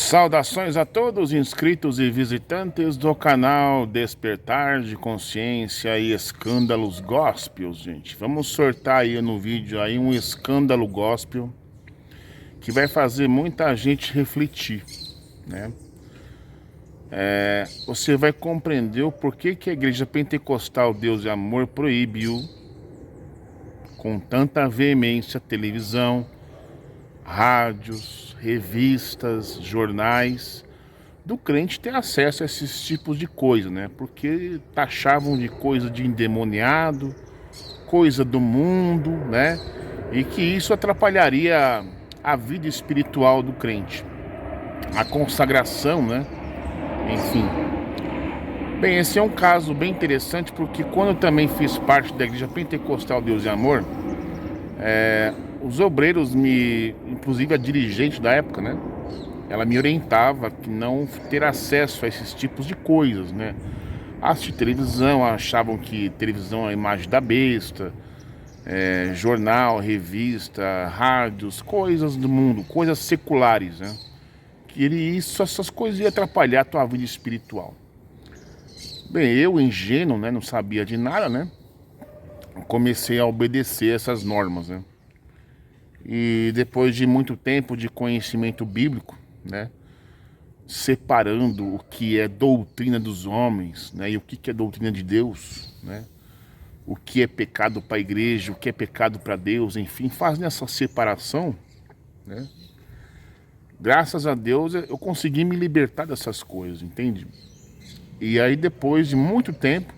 Saudações a todos inscritos e visitantes do canal Despertar de Consciência e Escândalos Gospel, gente. Vamos sortar aí no vídeo aí um escândalo gospel que vai fazer muita gente refletir, né? Você vai compreender o porquê que a Igreja Pentecostal Deus e Amor proibiu com tanta veemência televisão, rádios, revistas, jornais, do crente ter acesso a esses tipos de coisa, né? Porque taxavam de coisa de endemoniado, coisa do mundo, né? E que isso atrapalharia a vida espiritual do crente, a consagração, né? Enfim. Bem, esse é um caso bem interessante porque quando eu também fiz parte da Igreja Pentecostal Deus e Amor, os obreiros inclusive a dirigente da época, né? Ela me orientava que não ter acesso a esses tipos de coisas, né? Assistir televisão, achavam que televisão é a imagem da besta, jornal, revista, rádios, coisas do mundo, coisas seculares, né? Que essas coisas iam atrapalhar a tua vida espiritual. Bem, eu, ingênuo, né? Não sabia de nada, né? Comecei a obedecer essas normas, né? E depois de muito tempo de conhecimento bíblico, né, separando o que é doutrina dos homens, né, e o que é doutrina de Deus, né, o que é pecado para a igreja, o que é pecado para Deus, enfim, fazendo essa separação, né, graças a Deus eu consegui me libertar dessas coisas, entende? E aí depois de muito tempo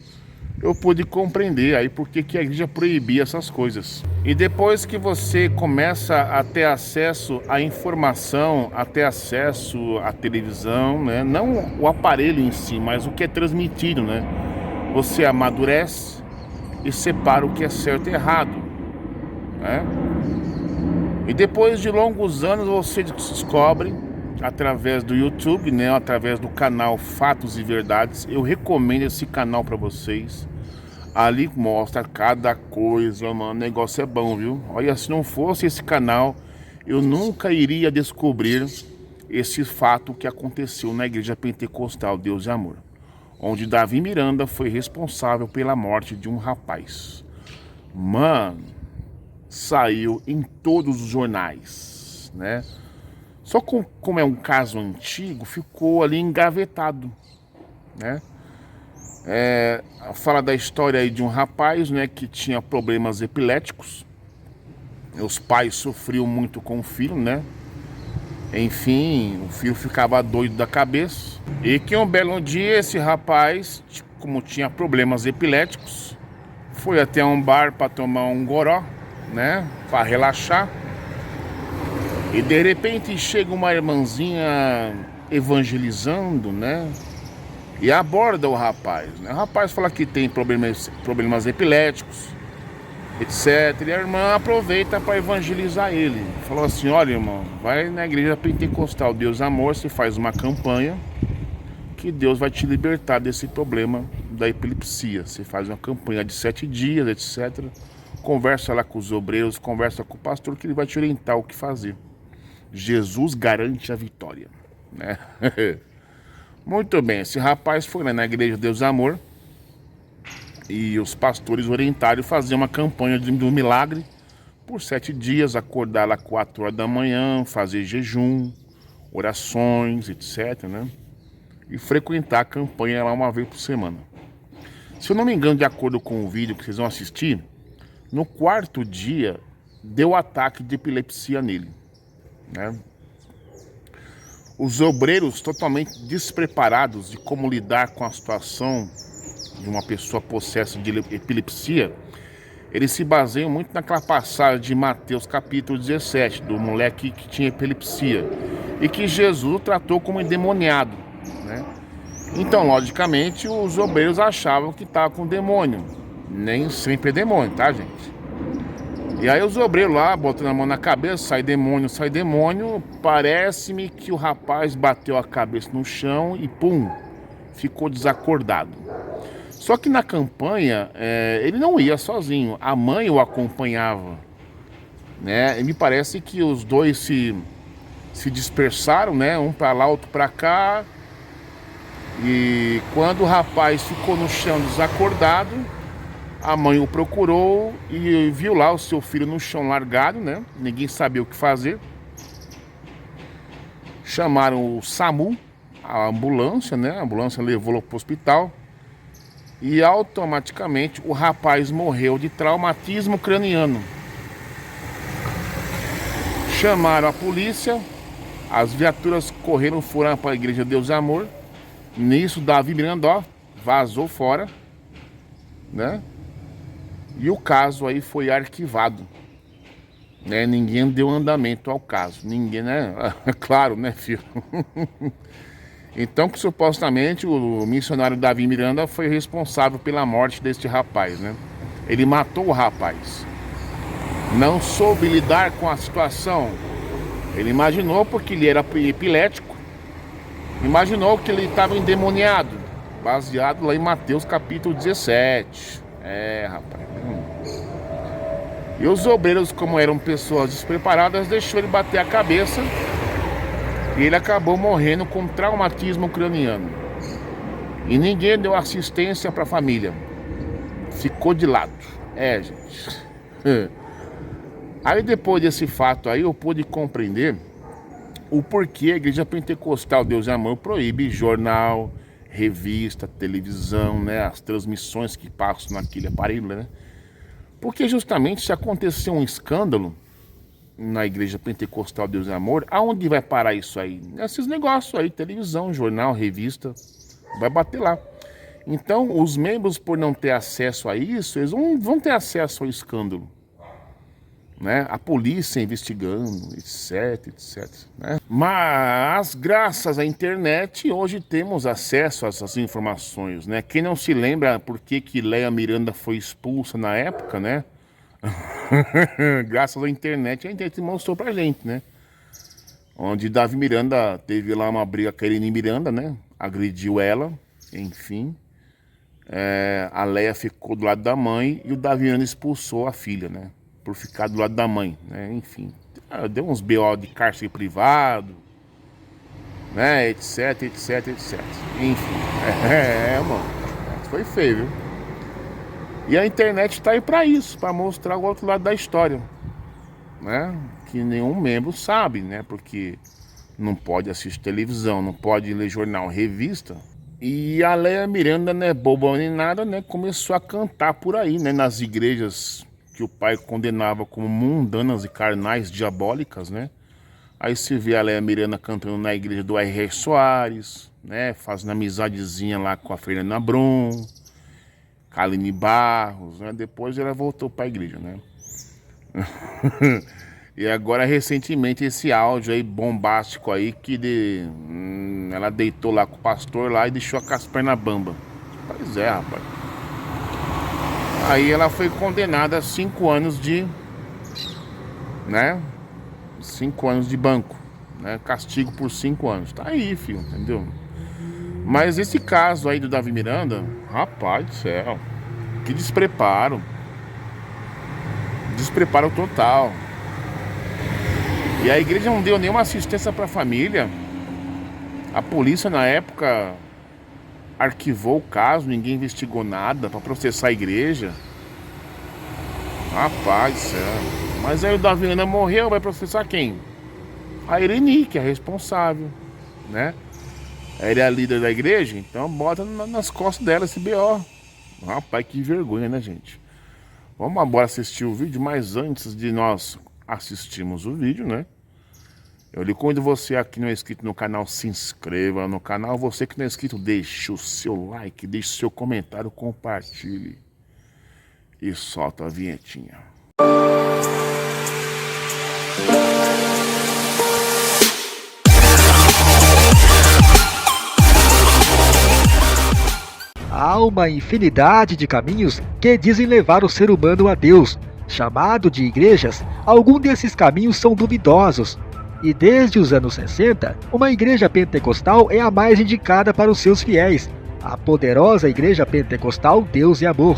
eu pude compreender aí por que a igreja proibia essas coisas. E depois que você começa a ter acesso à informação, a ter acesso à televisão, né? Não o aparelho em si, mas o que é transmitido, né? Você amadurece e separa o que é certo e errado, né? E depois de longos anos você descobre, através do YouTube, né? Através do canal Fatos e Verdades. Eu recomendo esse canal para vocês. Ali mostra cada coisa, mano. O negócio é bom, viu? Olha, se não fosse esse canal, eu nunca iria descobrir esse fato que aconteceu na Igreja Pentecostal Deus e Amor, onde Davi Miranda foi responsável pela morte de um rapaz. Mano, saiu em todos os jornais, né? Só como é um caso antigo, ficou ali engavetado, né? Fala da história aí de um rapaz, né, que tinha problemas epiléticos. Os pais sofriam muito com o filho, né? Enfim, o filho ficava doido da cabeça. E que um belo dia esse rapaz, como tinha problemas epiléticos, foi até um bar para tomar um goró, né, para relaxar. E de repente chega uma irmãzinha evangelizando, né? E aborda o rapaz, né? O rapaz fala que tem problemas epiléticos, etc. E a irmã aproveita para evangelizar ele. Falou assim: olha, irmão, vai na Igreja Pentecostal Deus Amor, você faz uma campanha que Deus vai te libertar desse problema da epilepsia. Você faz uma campanha de 7 dias, etc. Conversa lá com os obreiros, conversa com o pastor, que ele vai te orientar o que fazer. Jesus garante a vitória, né? Muito bem, esse rapaz foi lá na Igreja Deus Amor e os pastores orientaram a fazer uma campanha do milagre por 7 dias, acordar lá 4 horas da manhã, fazer jejum, orações, etc, né? E frequentar a campanha lá uma vez por semana. Se eu não me engano, de acordo com o vídeo que vocês vão assistir, no 4º dia deu ataque de epilepsia nele, né? Os obreiros totalmente despreparados de como lidar com a situação de uma pessoa possessa de epilepsia, eles se baseiam muito naquela passagem de Mateus capítulo 17, do moleque que tinha epilepsia, e que Jesus tratou como endemoniado, né? Então, logicamente, os obreiros achavam que estava com demônio. Nem sempre é demônio, tá, gente? E aí os obreiros lá, botando a mão na cabeça, sai demônio. Parece-me que o rapaz bateu a cabeça no chão e pum, ficou desacordado. Só que na campanha, ele não ia sozinho, a mãe o acompanhava, né? E me parece que os dois se dispersaram, né? Um para lá, outro para cá. E quando o rapaz ficou no chão desacordado, a mãe o procurou e viu lá o seu filho no chão largado, né? Ninguém sabia o que fazer. Chamaram o SAMU, a ambulância, né? A ambulância levou-lo para o hospital. E automaticamente o rapaz morreu de traumatismo craniano. Chamaram a polícia, as viaturas correram, foram para a igreja Deus e Amor. Nisso, Davi Miranda, ó, vazou fora, né? E o caso aí foi arquivado, né? Ninguém deu andamento ao caso, ninguém, né? Claro, né, filho? Então, que supostamente o missionário Davi Miranda foi responsável pela morte deste rapaz, né? Ele matou o rapaz. Não soube lidar com a situação. Ele imaginou, porque ele era epilético, imaginou que ele estava endemoniado, baseado lá em Mateus capítulo 17. Rapaz. E os obreiros, como eram pessoas despreparadas, deixou ele bater a cabeça. E ele acabou morrendo com traumatismo craniano. E ninguém deu assistência para a família. Ficou de lado. Gente. Aí depois desse fato aí, eu pude compreender o porquê a Igreja Pentecostal Deus e Amor proíbe jornal, revista, televisão, né? As transmissões que passam naquele aparelho, né? Porque justamente se acontecer um escândalo na Igreja Pentecostal Deus e Amor, aonde vai parar isso aí? Esses negócios aí, televisão, jornal, revista, vai bater lá. Então, os membros, por não ter acesso a isso, eles não vão ter acesso ao escândalo, né? A polícia investigando, etc, etc, né? Mas, graças à internet, hoje temos acesso a essas informações, né? Quem não se lembra por que Léa Miranda foi expulsa na época, né? Graças à internet, a internet mostrou pra gente, né? Onde Davi Miranda teve lá uma briga com a Irene Miranda, né? Agrediu ela, enfim. A Léa ficou do lado da mãe e o Davi Miranda expulsou a filha, né? Por ficar do lado da mãe, né? Enfim. Deu uns BO de cárcere privado, né? Etc, etc, etc. Enfim. Mano. Foi feio, viu? E a internet tá aí pra isso, pra mostrar o outro lado da história, né? Que nenhum membro sabe, né? Porque não pode assistir televisão, não pode ler jornal, revista. E a Léa Miranda, né, boba nem nada, né? Começou a cantar por aí, né? Nas igrejas que o pai condenava como mundanas e carnais, diabólicas, né? Aí você vê a Léa Miranda cantando na igreja do R.R. Soares, né? Fazendo amizadezinha lá com a Fernanda Brum, Kaline Barros, né? Depois ela voltou para a igreja, né? E agora recentemente esse áudio aí bombástico aí que ela deitou lá com o pastor lá e deixou com as pernas bamba. Pois é, rapaz. Aí ela foi condenada a 5 anos de, né? 5 anos de banco, né? Castigo por 5 anos. Tá aí, filho, entendeu? Mas esse caso aí do Davi Miranda, rapaz do céu, que despreparo. Despreparo total. E a igreja não deu nenhuma assistência para a família. A polícia na época arquivou o caso, ninguém investigou nada para processar a igreja. Rapaz do céu. Mas aí o Davi Miranda morreu, vai processar quem? A Irene, que é responsável, né? Ela é a líder da igreja, então bota nas costas dela esse BO. Rapaz, que vergonha, né, gente? Vamos agora assistir o vídeo, mas antes de nós assistirmos o vídeo, né? Eu lhe convido você aqui que não é inscrito no canal, se inscreva no canal. Você que não é inscrito, deixe o seu like, deixe o seu comentário, compartilhe. E solta a vinhetinha. Há uma infinidade de caminhos que dizem levar o ser humano a Deus. Chamado de igrejas, alguns desses caminhos são duvidosos. E desde os anos 60, uma igreja pentecostal é a mais indicada para os seus fiéis. A poderosa Igreja Pentecostal Deus e Amor.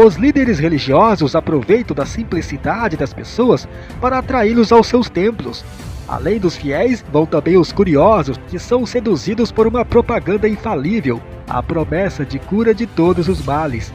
Os líderes religiosos aproveitam da simplicidade das pessoas para atraí-los aos seus templos. Além dos fiéis, vão também os curiosos, que são seduzidos por uma propaganda infalível, a promessa de cura de todos os males.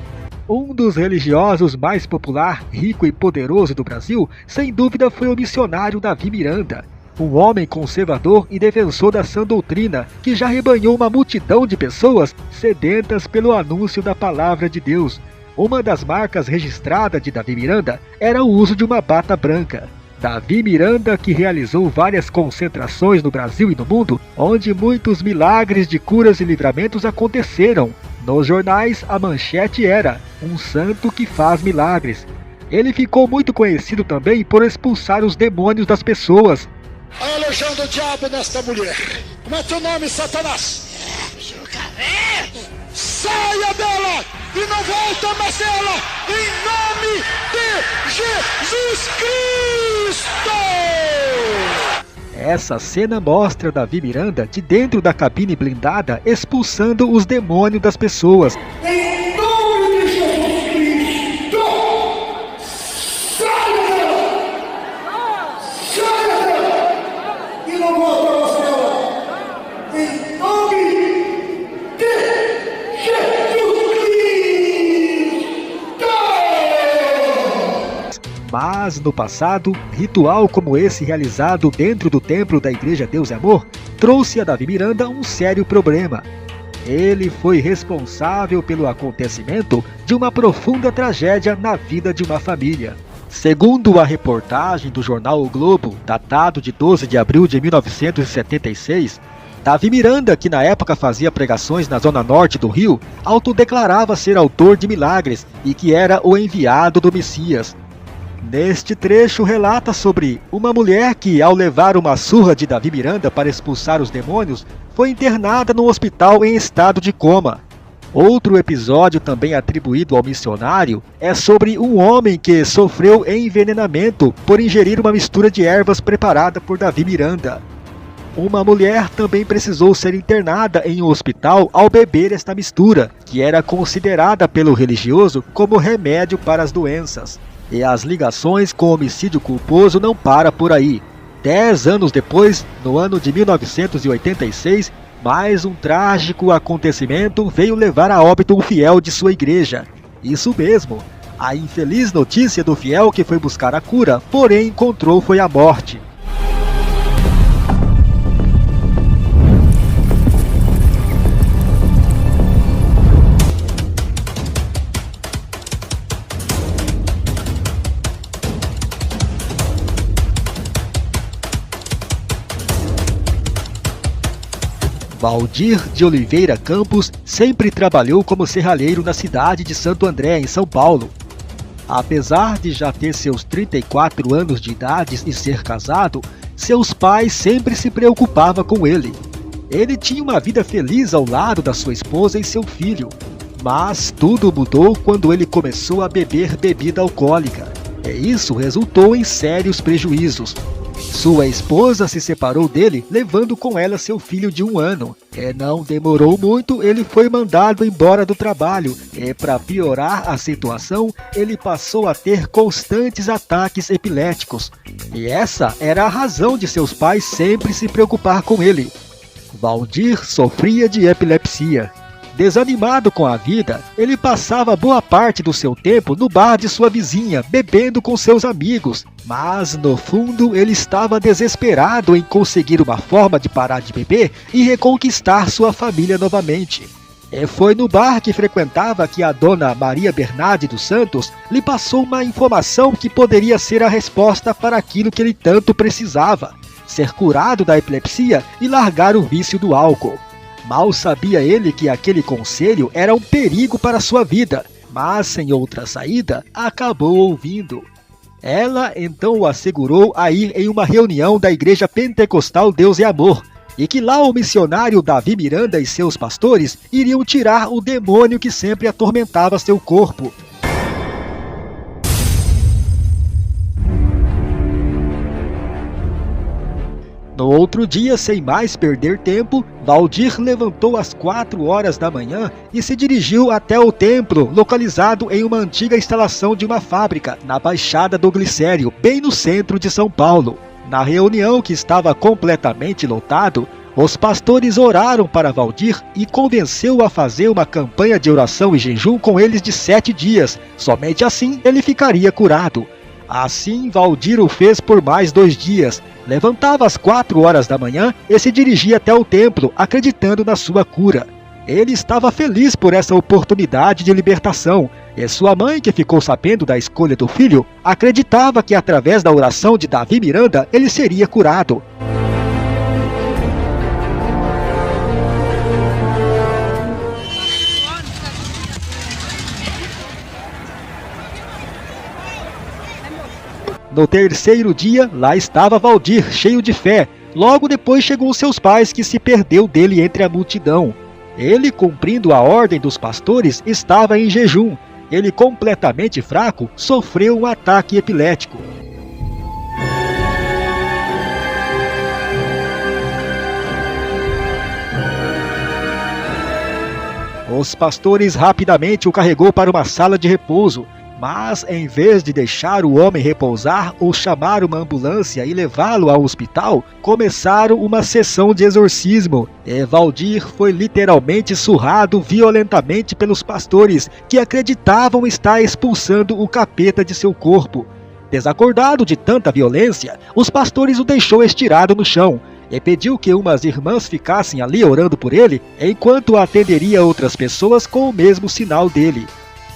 Um dos religiosos mais popular, rico e poderoso do Brasil, sem dúvida foi o missionário Davi Miranda, um homem conservador e defensor da sã doutrina, que já rebanhou uma multidão de pessoas sedentas pelo anúncio da palavra de Deus. Uma das marcas registradas de Davi Miranda era o uso de uma bata branca. Davi Miranda, que realizou várias concentrações no Brasil e no mundo, onde muitos milagres de curas e livramentos aconteceram. Nos jornais, a manchete era "Um santo que faz milagres". Ele ficou muito conhecido também por expulsar os demônios das pessoas. A legião do diabo nesta mulher. Como é teu nome, Satanás? Saia dela e não volta mais dela, em nome de Jesus Cristo! Essa cena mostra Davi Miranda de dentro da cabine blindada expulsando os demônios das pessoas. Em nome de Jesus Cristo! Saia dela! Saia dela! E não volta mais dela, em nome de Jesus Cristo! Mas no passado, ritual como esse realizado dentro do templo da Igreja Deus e Amor trouxe a Davi Miranda um sério problema. Ele foi responsável pelo acontecimento de uma profunda tragédia na vida de uma família. Segundo a reportagem do jornal O Globo, datado de 12 de abril de 1976, Davi Miranda, que na época fazia pregações na zona norte do Rio, autodeclarava ser autor de milagres e que era o enviado do Messias. Neste trecho relata sobre uma mulher que, ao levar uma surra de Davi Miranda para expulsar os demônios, foi internada no hospital em estado de coma. Outro episódio também atribuído ao missionário é sobre um homem que sofreu envenenamento por ingerir uma mistura de ervas preparada por Davi Miranda. Uma mulher também precisou ser internada em um hospital ao beber esta mistura, que era considerada pelo religioso como remédio para as doenças. E as ligações com o homicídio culposo não param por aí. 10 anos depois, no ano de 1986, mais um trágico acontecimento veio levar a óbito um fiel de sua igreja. Isso mesmo, a infeliz notícia do fiel que foi buscar a cura, porém encontrou foi a morte. Valdir de Oliveira Campos sempre trabalhou como serralheiro na cidade de Santo André, em São Paulo. Apesar de já ter seus 34 anos de idade e ser casado, seus pais sempre se preocupavam com ele. Ele tinha uma vida feliz ao lado da sua esposa e seu filho, mas tudo mudou quando ele começou a beber bebida alcoólica. E isso resultou em sérios prejuízos. Sua esposa se separou dele, levando com ela seu filho de 1 ano. E não demorou muito, ele foi mandado embora do trabalho. E para piorar a situação, ele passou a ter constantes ataques epiléticos. E essa era a razão de seus pais sempre se preocupar com ele. Valdir sofria de epilepsia. Desanimado com a vida, ele passava boa parte do seu tempo no bar de sua vizinha, bebendo com seus amigos. Mas, no fundo, ele estava desesperado em conseguir uma forma de parar de beber e reconquistar sua família novamente. E foi no bar que frequentava que a dona Maria Bernardi dos Santos lhe passou uma informação que poderia ser a resposta para aquilo que ele tanto precisava: ser curado da epilepsia e largar o vício do álcool. Mal sabia ele que aquele conselho era um perigo para sua vida, mas sem outra saída, acabou ouvindo. Ela então o assegurou a ir em uma reunião da Igreja Pentecostal Deus e Amor, e que lá o missionário Davi Miranda e seus pastores iriam tirar o demônio que sempre atormentava seu corpo. No outro dia, sem mais perder tempo, Valdir levantou às 4 horas da manhã e se dirigiu até o templo, localizado em uma antiga instalação de uma fábrica, na Baixada do Glicério, bem no centro de São Paulo. Na reunião, que estava completamente lotado, os pastores oraram para Valdir e convenceu-o a fazer uma campanha de oração e jejum com eles de 7 dias. Somente assim ele ficaria curado. Assim, Valdir o fez por mais 2 dias. Levantava às 4 horas da manhã e se dirigia até o templo, acreditando na sua cura. Ele estava feliz por essa oportunidade de libertação, e sua mãe, que ficou sabendo da escolha do filho, acreditava que através da oração de Davi Miranda ele seria curado. No terceiro dia, lá estava Valdir, cheio de fé. Logo depois chegou seus pais, que se perdeu dele entre a multidão. Ele, cumprindo a ordem dos pastores, estava em jejum. Ele, completamente fraco, sofreu um ataque epilético. Os pastores rapidamente o carregou para uma sala de repouso. Mas, em vez de deixar o homem repousar ou chamar uma ambulância e levá-lo ao hospital, começaram uma sessão de exorcismo. E Valdir foi literalmente surrado violentamente pelos pastores, que acreditavam estar expulsando o capeta de seu corpo. Desacordado de tanta violência, os pastores o deixou estirado no chão e pediu que umas irmãs ficassem ali orando por ele, enquanto atenderia outras pessoas com o mesmo sinal dele.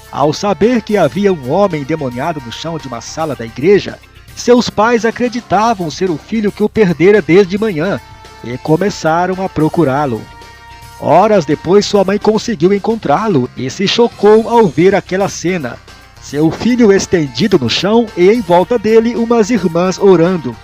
Ao saber que havia um homem endemoniado no chão de uma sala da igreja, seus pais acreditavam ser o filho que o perdera desde manhã e começaram a procurá-lo. Horas depois, sua mãe conseguiu encontrá-lo e se chocou ao ver aquela cena. Seu filho estendido no chão e em volta dele umas irmãs orando.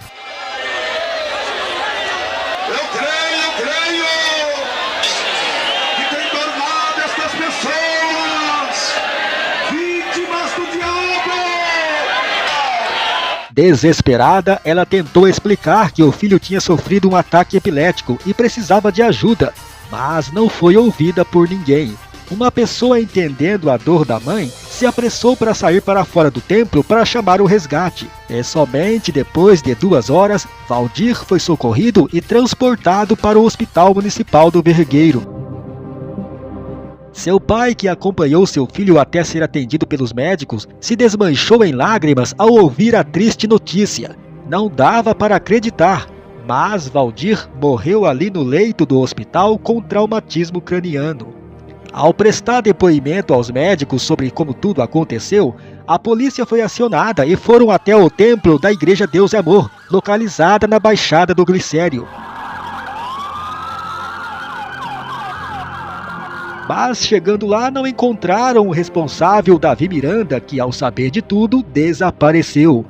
Desesperada, ela tentou explicar que o filho tinha sofrido um ataque epilético e precisava de ajuda, mas não foi ouvida por ninguém. Uma pessoa, entendendo a dor da mãe, se apressou para sair para fora do templo para chamar o resgate. E somente depois de 2 horas, Valdir foi socorrido e transportado para o Hospital Municipal do Vergueiro. Seu pai, que acompanhou seu filho até ser atendido pelos médicos, se desmanchou em lágrimas ao ouvir a triste notícia. Não dava para acreditar, mas Valdir morreu ali no leito do hospital com traumatismo craniano. Ao prestar depoimento aos médicos sobre como tudo aconteceu, a polícia foi acionada e foram até o templo da Igreja Deus e Amor, localizada na Baixada do Glicério. Mas, chegando lá, não encontraram o responsável, Davi Miranda, que, ao saber de tudo, desapareceu.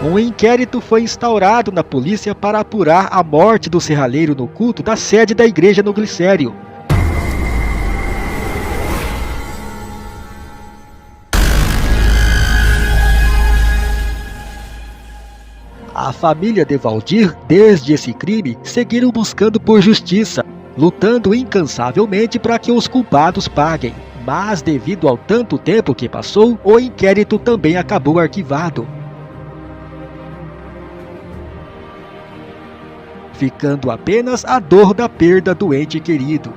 Um inquérito foi instaurado na polícia para apurar a morte do serralheiro no culto da sede da igreja no Glicério. A família de Valdir, desde esse crime, seguiram buscando por justiça, lutando incansavelmente para que os culpados paguem. Mas, devido ao tanto tempo que passou, o inquérito também acabou arquivado, ficando apenas a dor da perda do ente querido.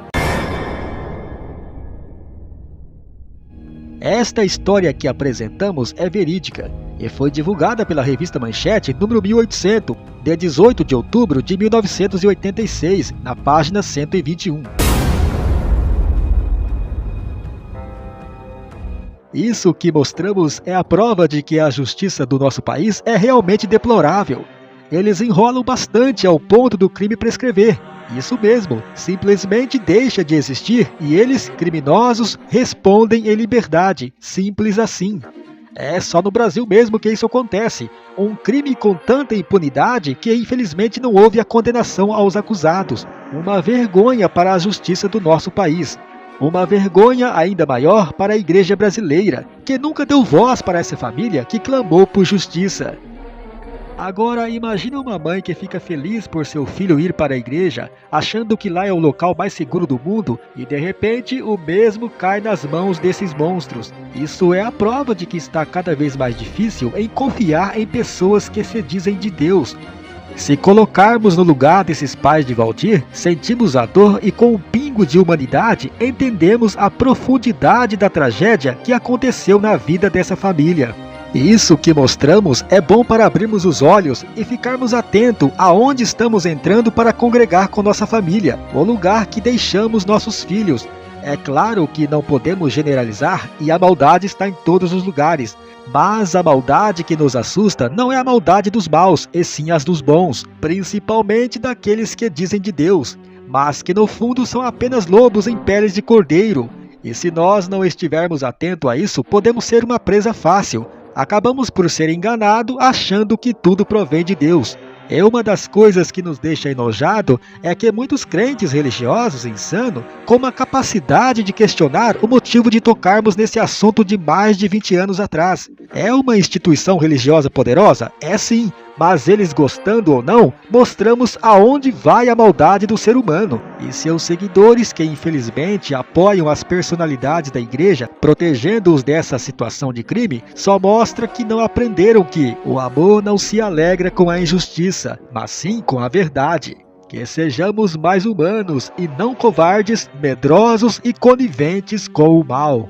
Esta história que apresentamos é verídica e foi divulgada pela revista Manchete número 1800, de 18 de outubro de 1986, na página 121. Isso que mostramos é a prova de que a justiça do nosso país é realmente deplorável. Eles enrolam bastante ao ponto do crime prescrever. Isso mesmo, simplesmente deixa de existir e eles, criminosos, respondem em liberdade. Simples assim. É só no Brasil mesmo que isso acontece. Um crime com tanta impunidade que infelizmente não houve a condenação aos acusados. Uma vergonha para a justiça do nosso país. Uma vergonha ainda maior para a igreja brasileira, que nunca deu voz para essa família que clamou por justiça. Agora, imagine uma mãe que fica feliz por seu filho ir para a igreja, achando que lá é o local mais seguro do mundo, e de repente o mesmo cai nas mãos desses monstros. Isso é a prova de que está cada vez mais difícil em confiar em pessoas que se dizem de Deus. Se colocarmos no lugar desses pais de Valdir, sentimos a dor e com um pingo de humanidade, entendemos a profundidade da tragédia que aconteceu na vida dessa família. Isso que mostramos é bom para abrirmos os olhos e ficarmos atentos aonde estamos entrando para congregar com nossa família, o lugar que deixamos nossos filhos. É claro que não podemos generalizar e a maldade está em todos os lugares, mas a maldade que nos assusta não é a maldade dos maus, e sim as dos bons, principalmente daqueles que dizem de Deus, mas que no fundo são apenas lobos em peles de cordeiro. E se nós não estivermos atentos a isso, podemos ser uma presa fácil. Acabamos por ser enganados achando que tudo provém de Deus. E uma das coisas que nos deixa enojado é que muitos crentes religiosos insanos com a capacidade de questionar o motivo de tocarmos nesse assunto de mais de 20 anos atrás. É uma instituição religiosa poderosa? É sim, mas eles gostando ou não, mostramos aonde vai a maldade do ser humano. E seus seguidores que infelizmente apoiam as personalidades da igreja, protegendo-os dessa situação de crime, só mostra que não aprenderam que o amor não se alegra com a injustiça, mas sim com a verdade. Que sejamos mais humanos e não covardes, medrosos e coniventes com o mal.